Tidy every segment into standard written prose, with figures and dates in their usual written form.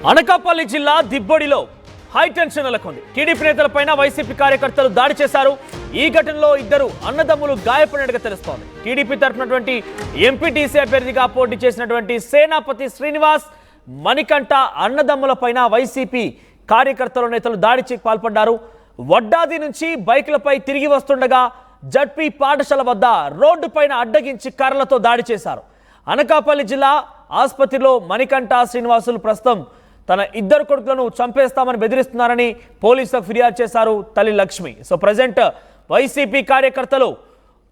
అనకాపల్లి జిల్లా దిబ్బొడిలో high tension నెలకొంది. TDP నేతలపైన YCP కార్యకర్తలు దాడి చేశారు. ఈ ఘటనలో ఇద్దరు అన్నదమ్ములు గాయపడినట్టుగా తెలుస్తోంది. టీడీపీ తరఫునటువంటి ఎంపీటీసీ అభ్యర్థిగా పోటీ చేసినటువంటి సేనాపతి శ్రీనివాస్, మణికంఠ అన్నదమ్ములపైన వైసీపీ కార్యకర్తల నేతలు దాడికి పాల్పడ్డారు. వడ్డాది నుంచి బైకులపై తిరిగి వస్తుండగా జడ్పీ పాఠశాల వద్ద రోడ్డుపైన అడ్డగించి కర్రలతో దాడి చేశారు. అనకాపల్లి జిల్లా ఆసుపత్రిలో మణికంఠ, శ్రీనివాసులు ప్రస్తుతం తన ఇద్దరు కొడుకులను చంపేస్తామని బెదిరిస్తున్నారని పోలీసులకు ఫిర్యాదు చేశారు తల్లి లక్ష్మి. సో ప్రజెంట్ వైసీపీ కార్యకర్తలు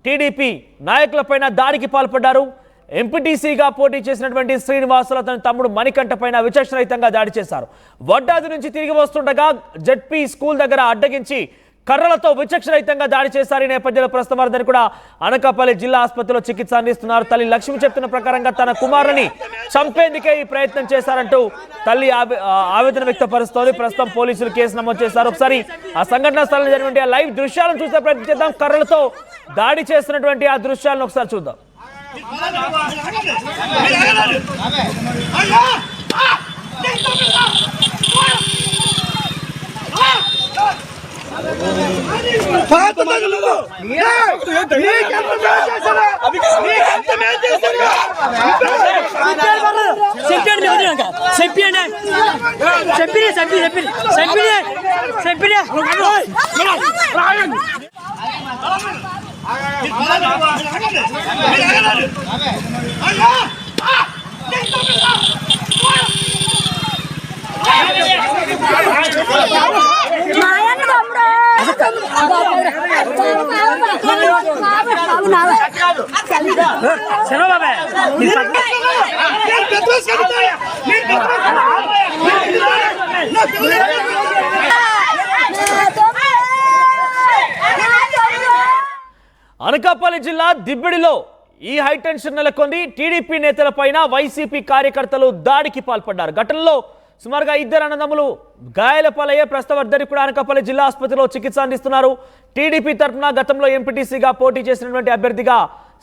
టీడీపీ నాయకులపైన దాడికి పాల్పడ్డారు. ఎంపీటీసీగా పోటీ చేసినటువంటి శ్రీనివాసులు తన తమ్ముడు మణికంఠ పైన విచక్షణరహితంగా దాడి చేశారు. వడ్డాది నుంచి తిరిగి వస్తుండగా జడ్పీ స్కూల్ దగ్గర అడ్డగించి కర్రలతో విచక్షణరహితంగా దాడి చేశారు. ఈ నేపథ్యంలో ప్రస్తుతం వారిని కూడా అనకాపల్లి జిల్లా ఆసుపత్రిలో చికిత్స అందిస్తున్నారు. తల్లి లక్ష్మి చెప్తున్న ప్రకారంగా తన కుమారుని చంపేందుకే ఈ ప్రయత్నం చేశారంటూ తల్లి ఆవేదన వ్యక్తపరుస్తోంది. ప్రస్తుతం పోలీసులు కేసు నమోదు చేశారు. ఒకసారి ఆ సంఘటనా స్థలంలో జరిగినటువంటి ఆ లైవ్ దృశ్యాలను చూసే ప్రయత్నం చేద్దాం. కర్రలతో దాడి చేస్తున్నటువంటి ఆ దృశ్యాలను ఒకసారి చూద్దాం. అనకాపల్లి జిల్లా దిబ్బిడిలో ఈ హైటెన్షన్ నెలకొంది. టీడీపీ నేతలపైన వైసీపీ కార్యకర్తలు దాడికి పాల్పడ్డారు. ఘటనలో సుమారుగా ఇద్దరు అన్నదమ్ములు గాయాల పాలయ్యే ప్రస్తుతం కూడా అనకాపల్లి జిల్లా ఆసుపత్రిలో చికిత్స అందిస్తున్నారు. టీడీపీ తరఫున గతంలో ఎంపీటీసీగా పోటీ చేసినటువంటి అభ్యర్థిగా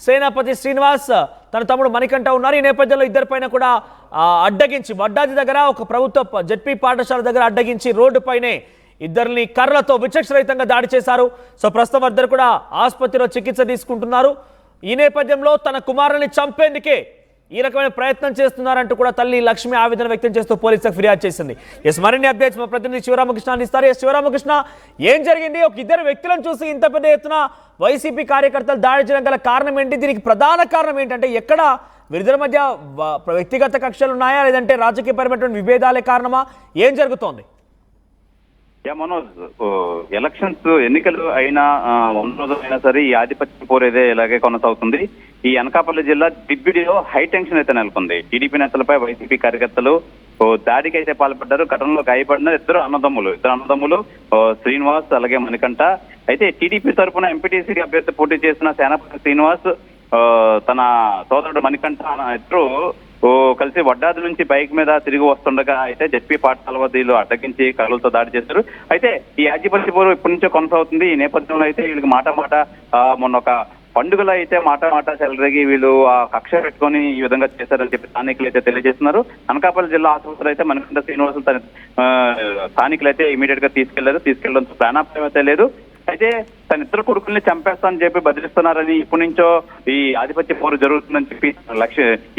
సేనాపతి శ్రీనివాస్, తన తమ్ముడు మణికంఠ ఉన్నారు. ఈ నేపథ్యంలో ఇద్దరిపైన కూడా అడ్డగించి వడ్డాది దగ్గర ఒక ప్రభుత్వ జడ్పీ పాఠశాల దగ్గర అడ్డగించి రోడ్డుపైనే ఇద్దరిని కర్రలతో విచక్షణరహితంగా దాడి చేశారు. సో ప్రస్తుతం వారిద్దరు కూడా ఆసుపత్రిలో చికిత్స తీసుకుంటున్నారు. ఈ నేపథ్యంలో తన కుమారుని చంపేందుకే ఈ రకమైన ప్రయత్నం చేస్తున్నారంటూ కూడా తల్లి లక్ష్మి ఆవేదన వ్యక్తం చేస్తూ పోలీసులకు ఫిర్యాదు చేసింది. మరిన్ని అప్డేట్స్ మా ప్రతినిధి శివరామకృష్ణ అందిస్తారు. శివరామకృష్ణ, ఏం జరిగింది? ఒక ఇద్దరు వ్యక్తులను చూసి ఇంత పెద్ద ఎత్తున వైసీపీ కార్యకర్తలు దాడి చేయడం గల కారణం ఏంటి? దీనికి ప్రధాన కారణం ఏంటంటే ఎక్కడ వీరిద్దరి మధ్య వ్యక్తిగత కక్షలు ఉన్నాయా, లేదంటే రాజకీయపరమైనటువంటి విభేదాలే కారణమా? ఏం జరుగుతోంది? మనోజ్, ఎలక్షన్స్ ఎన్నికలు అయినా అయినా సరే ఈ ఆధిపత్య పోరేదే ఇలాగే కొనసాగుతుంది. ఈ అనకాపల్లి జిల్లా దిబ్బిడిలో హై టెన్షన్ అయితే నెలకొంది. టీడీపీ నేతలపై వైసీపీ కార్యకర్తలు దాడికి అయితే పాల్పడ్డారు. ఘటనలో గాయపడిన ఇద్దరు అన్నదమ్ములు శ్రీనివాస్ అలాగే మణికంఠ. అయితే టీడీపీ తరఫున ఎంపీటీసీ అభ్యర్థి పోటీ చేసిన సేనాపతి శ్రీనివాస్, తన సోదరుడు మణికంఠ ఇద్దరు కలిసి వడ్డాది నుంచి బైక్ మీద తిరిగి వస్తుండగా అయితే జడ్పీ పాఠశాల వద్ద అడ్డగించి కర్రలతో దాడి చేశారు. అయితే ఈ ఆధిపత్య పోరు ఇప్పటి నుంచో కొనసాగుతుంది. ఈ నేపథ్యంలో అయితే వీళ్ళకి మాట మొన్న ఒక పండుగలో అయితే మాట చెలరేగి వీళ్ళు ఆ కక్ష పెట్టుకొని ఈ విధంగా చేశారని చెప్పి స్థానికులు అయితే తెలియజేస్తున్నారు. అనకాపల్లి జిల్లా ఆసుపత్రి అయితే మణికంఠ శ్రీనివాసులు తన స్థానికులు అయితే ఇమీడియట్ గా తీసుకెళ్లడంతో ప్రాణాపాయం అయితే లేదు. అయితే తన ఇద్దరు కొడుకుల్ని చంపేస్తానని చెప్పి బెదిరిస్తున్నారని ఇప్పటి నుంచో ఈ ఆధిపత్య పోరు జరుగుతుందని చెప్పి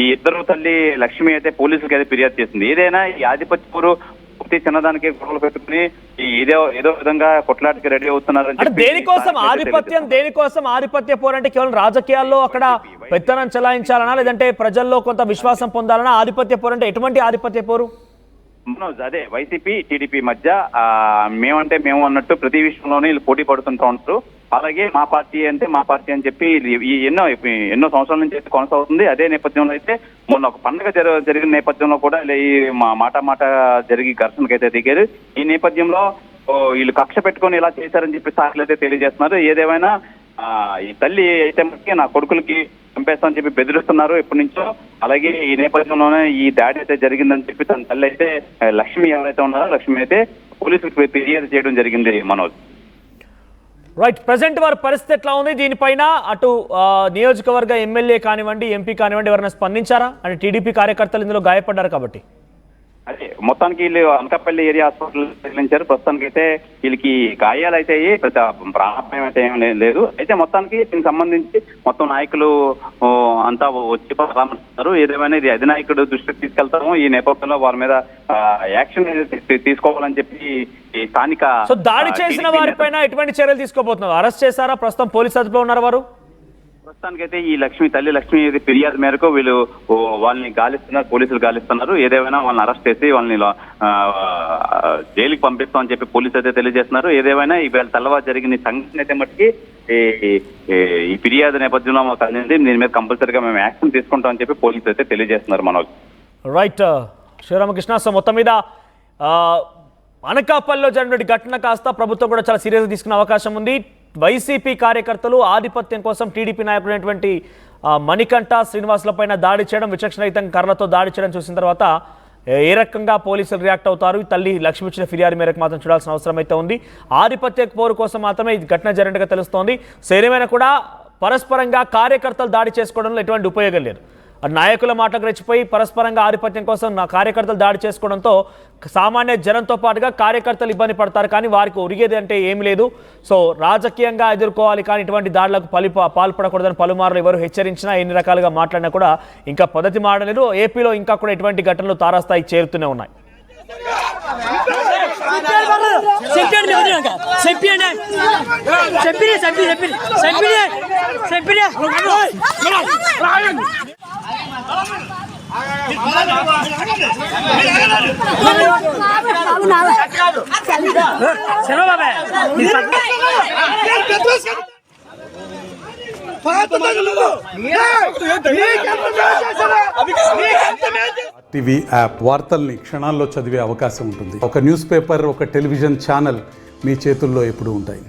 ఈ ఇద్దరు తల్లి లక్ష్మి అయితే పోలీసులకు అయితే ఫిర్యాదు చేసింది. ఏదైనా ఈ ఆధిపత్య పోరు పూర్తి చిన్నదానికి గొడవలు పెట్టుకుని ఏదో విధంగా కొట్లాటకి రెడీ అవుతున్నారని. దేనికోసం ఆధిపత్య పోరు అంటే కేవలం రాజకీయాల్లో అక్కడ పెత్తనం చెలాయించాలనా, లేదంటే ప్రజల్లో కొంత విశ్వాసం పొందాలనా? ఆధిపత్య పోరు అంటే ఎటువంటి ఆధిపత్య పోరు? మనోజ్, అదే వైసీపీ టీడీపీ మధ్య మేమంటే మేము అన్నట్టు ప్రతి విషయంలోనే వీళ్ళు పోటీ పడుతుంటూ ఉంటారు. అలాగే మా పార్టీ అని చెప్పి ఎన్నో సంవత్సరాల నుంచి అయితే కొనసాగుతుంది. అదే నేపథ్యంలో అయితే మొన్న ఒక పండుగ జరిగిన నేపథ్యంలో కూడా ఈ మాట జరిగి ఘర్షణకైతే దిగారు. ఈ నేపథ్యంలో వీళ్ళు కక్ష పెట్టుకొని ఇలా చేశారని చెప్పి సాక్షులు అయితే తెలియజేస్తున్నారు. ఏదేమైనా ఈ తల్లి అయితే నా కొడుకులకి చంపేస్తామని చెప్పి బెదిరిస్తున్నారు ఎప్పటి నుంచో. అలాగే ఈ నేపథ్యంలోనే ఈ దాడి అయితే జరిగిందని చెప్పి తన తల్లి అయితే లక్ష్మి ఎవరైతే ఉన్నారో లక్ష్మి అయితే పోలీసులకు ఫిర్యాదు చేయడం జరిగింది. మనోజ్, రైట్, ప్రెసెంట్ వారి పరిస్థితి ఎట్లా ఉంది? దీనిపైన అటు నియోజకవర్గ ఎమ్మెల్యే కానివ్వండి, ఎంపీ కానివ్వండి ఎవరైనా స్పందించారా? అంటే టీడీపీ కార్యకర్తలు ఇందులో గాయపడ్డారు కాబట్టి. అదే మొత్తానికి వీళ్ళు అనకాపల్లి ఏరియా హాస్పిటల్ తరలించారు. ప్రస్తుతానికి అయితే వీళ్ళకి గాయాలు అయితే పెద్ద ప్రాణాపాయం అయితే ఏం లేదు. అయితే మొత్తానికి దీనికి సంబంధించి మొత్తం నాయకులు అంతా వచ్చి పరామర్శిస్తారు. ఏదేమైనా ఇది అధినాయకుడు దృష్టికి తీసుకెళ్తాము. ఈ నేపథ్యంలో వారి మీద యాక్షన్ తీసుకోవాలని చెప్పి ఈ స్థానిక దాడి చేసిన వారిపైన ఎటువంటి చర్యలు తీసుకోబోతున్నారు? అరెస్ట్ చేశారా? ప్రస్తుతం పోలీసు అదుపులో ఉన్నారు వారు? ప్రస్తుతానికైతే ఈ తల్లి లక్ష్మి ఫిర్యాదు మేరకు వీళ్ళు వాళ్ళని గాలిస్తున్నారు, పోలీసులు గాలిస్తున్నారు. ఏదేమైనా వాళ్ళని అరెస్ట్ చేసి వాళ్ళని జైలుకి పంపిస్తామని చెప్పి పోలీసు అయితే తెలియజేస్తున్నారు. ఏదేమైనా ఈవేళ తెల్లవారు జరిగిన సంఘటన అయితే మట్టుకి ఈ ఫిర్యాదు నేపథ్యంలో మాకు అందింది. దీని మీద కంపల్సరీగా మేము యాక్షన్ తీసుకుంటామని చెప్పి పోలీసులు అయితే తెలియజేస్తున్నారు. మనోజ్ రైట్ శ్రీరామకృష్ణ, సో మొత్తం మీద అనకాపల్లిలో జరిగిన ఘటన కాస్త ప్రభుత్వం కూడా చాలా సీరియస్గా తీసుకునే అవకాశం ఉంది. వైసీపీ కార్యకర్తలు ఆధిపత్యం కోసం టీడీపీ నాయకుడైనటువంటి మణికంఠ శ్రీనివాసులపైన దాడి చేయడం, విచక్షణరహితంగా కర్రలతో దాడి చేయడం చూసిన తర్వాత ఏ రకంగా పోలీసులు రియాక్ట్ అవుతారు? తల్లి లక్ష్మి ఇచ్చిన ఫిర్యాదు మేరకు మాత్రం చూడాల్సిన అవసరం అయితే ఉంది. ఆధిపత్య పోరు కోసం మాత్రమే ఈ ఘటన జరిగినట్టుగా తెలుస్తోంది. సో ఏమైనా కూడా పరస్పరంగా కార్యకర్తలు దాడి చేసుకోవడంలో ఎటువంటి ఉపయోగం లేదు. నాయకుల మాటకు రెచ్చిపోయి పరస్పరంగా ఆధిపత్యం కోసం నా కార్యకర్తలు దాడి చేసుకోవడంతో సామాన్య జనంతో పాటుగా కార్యకర్తలు ఇబ్బంది పడతారు. కానీ వారికి ఒరిగేది అంటే ఏమి లేదు. సో రాజకీయంగా ఎదుర్కోవాలి, కానీ ఇటువంటి దాడులకు పాల్పడకూడదని పలుమార్లు ఎవరు హెచ్చరించినా, ఎన్ని రకాలుగా మాట్లాడినా కూడా ఇంకా పద్ధతి మారలేదు. ఏపీలో ఇంకా కూడా ఇటువంటి ఘటనలు తారాస్థాయికి చేరుతూనే ఉన్నాయి. టీవీ యాప్ వార్తల్ని క్షణాల్లో చదివే అవకాశం ఉంటుంది. ఒక న్యూస్ పేపర్, ఒక టెలివిజన్ ఛానల్ మీ చేతుల్లో ఎప్పుడూ ఉంటాయి.